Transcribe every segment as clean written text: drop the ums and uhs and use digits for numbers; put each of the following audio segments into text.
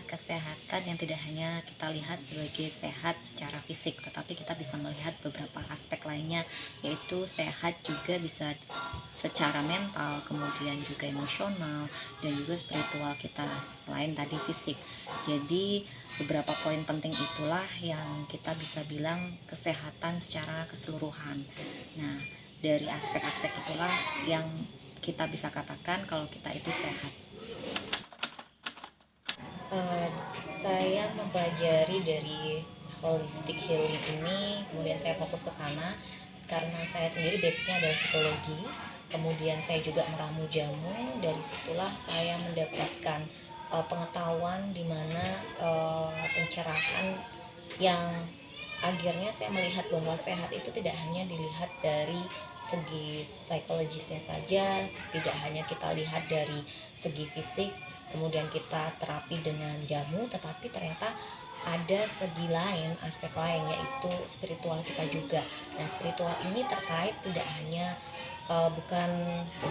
kesehatan yang tidak hanya kita lihat sebagai sehat secara fisik, tetapi kita bisa melihat beberapa aspek lainnya, yaitu sehat juga bisa secara mental, kemudian juga emosional, dan juga spiritual kita selain tadi fisik. Jadi beberapa poin penting itulah yang kita bisa bilang kesehatan secara keseluruhan. Nah, dari aspek-aspek itulah yang kita bisa katakan kalau kita itu sehat. Uh, saya mempelajari dari holistic healing ini, kemudian saya fokus ke sana karena saya sendiri basicnya adalah psikologi. Kemudian saya juga meramu jamu, dari situlah saya mendapatkan pengetahuan di mana pencerahan yang akhirnya saya melihat bahwa sehat itu tidak hanya dilihat dari segi psikologisnya saja, tidak hanya kita lihat dari segi fisik, kemudian kita terapi dengan jamu, tetapi ternyata ada segi lain, aspek lain, yaitu spiritual kita juga. Nah, spiritual ini terkait tidak hanya bukan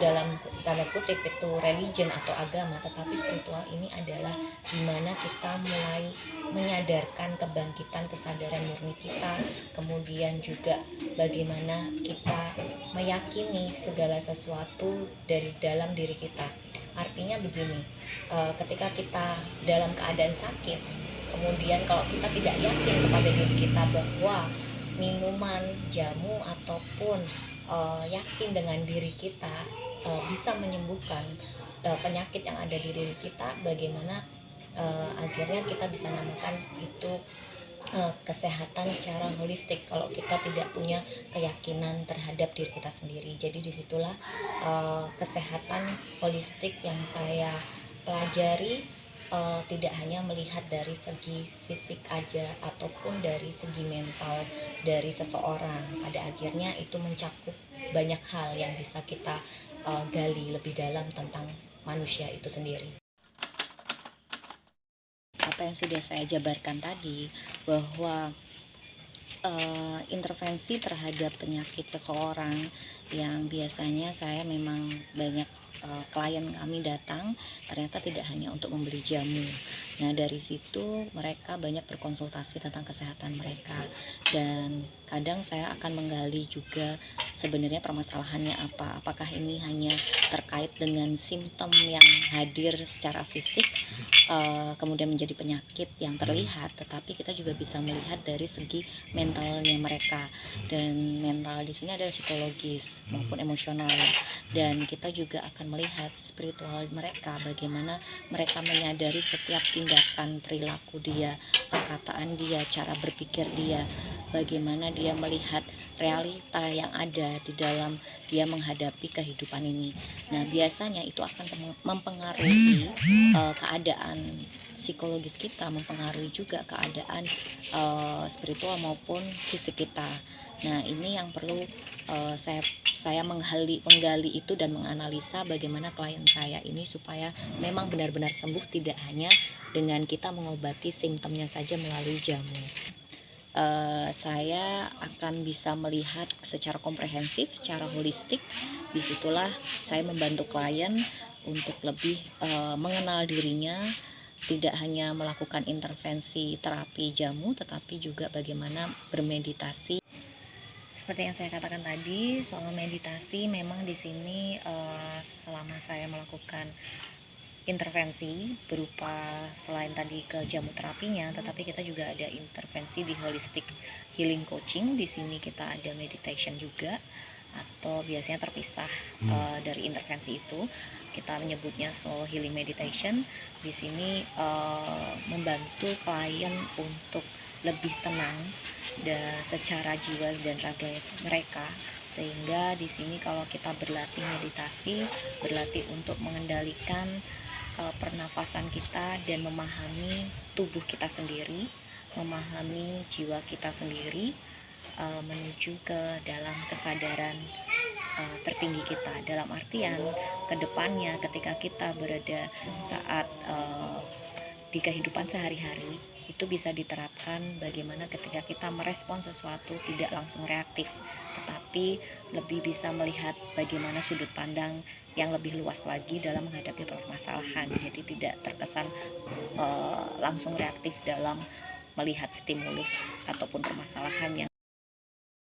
dalam tanda kutip itu religion atau agama, tetapi spiritual ini adalah dimana kita mulai menyadarkan kebangkitan kesadaran murni kita, kemudian juga bagaimana kita meyakini segala sesuatu dari dalam diri kita. Artinya begini, ketika kita dalam keadaan sakit, kemudian kalau kita tidak yakin kepada diri kita bahwa minuman, jamu, ataupun yakin dengan diri kita bisa menyembuhkan penyakit yang ada di diri kita, bagaimana akhirnya kita bisa namakan itu kesehatan secara holistik kalau kita tidak punya keyakinan terhadap diri kita sendiri. Jadi disitulah kesehatan holistik yang saya pelajari tidak hanya melihat dari segi fisik aja ataupun dari segi mental dari seseorang. Pada akhirnya itu mencakup banyak hal yang bisa kita gali lebih dalam tentang manusia itu sendiri. Apa yang sudah saya jabarkan tadi, bahwa intervensi terhadap penyakit seseorang yang biasanya saya memang banyak klien kami datang ternyata tidak hanya untuk membeli jamu. Nah, dari situ mereka banyak berkonsultasi tentang kesehatan mereka, dan kadang saya akan menggali juga sebenarnya permasalahannya apa. Apakah ini hanya terkait dengan simptom yang hadir secara fisik kemudian menjadi penyakit yang terlihat, tetapi kita juga bisa melihat dari segi mentalnya mereka, dan mental di sini adalah psikologis maupun emosional, dan kita juga akan melihat spiritual mereka, bagaimana mereka menyadari setiap tindakan perilaku dia, perkataan dia, cara berpikir dia, bagaimana dia melihat realita yang ada di dalam dia menghadapi kehidupan ini. Nah, biasanya itu akan mempengaruhi keadaan psikologis kita, mempengaruhi juga keadaan spiritual maupun fisik kita. Nah, ini yang perlu saya menggali itu dan menganalisa bagaimana klien saya ini supaya memang benar-benar sembuh, tidak hanya dengan kita mengobati simptomnya saja melalui jamu. Saya akan bisa melihat secara komprehensif, secara holistik. Disitulah saya membantu klien untuk lebih mengenal dirinya, tidak hanya melakukan intervensi terapi jamu, tetapi juga bagaimana bermeditasi. Seperti yang saya katakan tadi soal meditasi, memang di sini selama saya melakukan intervensi berupa selain tadi ke jamu terapinya, tetapi kita juga ada intervensi di holistic healing coaching. Di sini kita ada meditation juga, atau biasanya terpisah dari intervensi itu. Kita menyebutnya soul healing meditation. Di sini membantu klien untuk lebih tenang dan secara jiwa dan raga mereka, sehingga di sini kalau kita berlatih meditasi, berlatih untuk mengendalikan pernafasan kita dan memahami tubuh kita sendiri, memahami jiwa kita sendiri, menuju ke dalam kesadaran tertinggi kita, dalam artian kedepannya ketika kita berada saat di kehidupan sehari-hari, itu bisa diterapkan bagaimana ketika kita merespon sesuatu tidak langsung reaktif, tetapi tapi lebih bisa melihat bagaimana sudut pandang yang lebih luas lagi dalam menghadapi permasalahan. Jadi tidak terkesan langsung reaktif dalam melihat stimulus ataupun permasalahan yang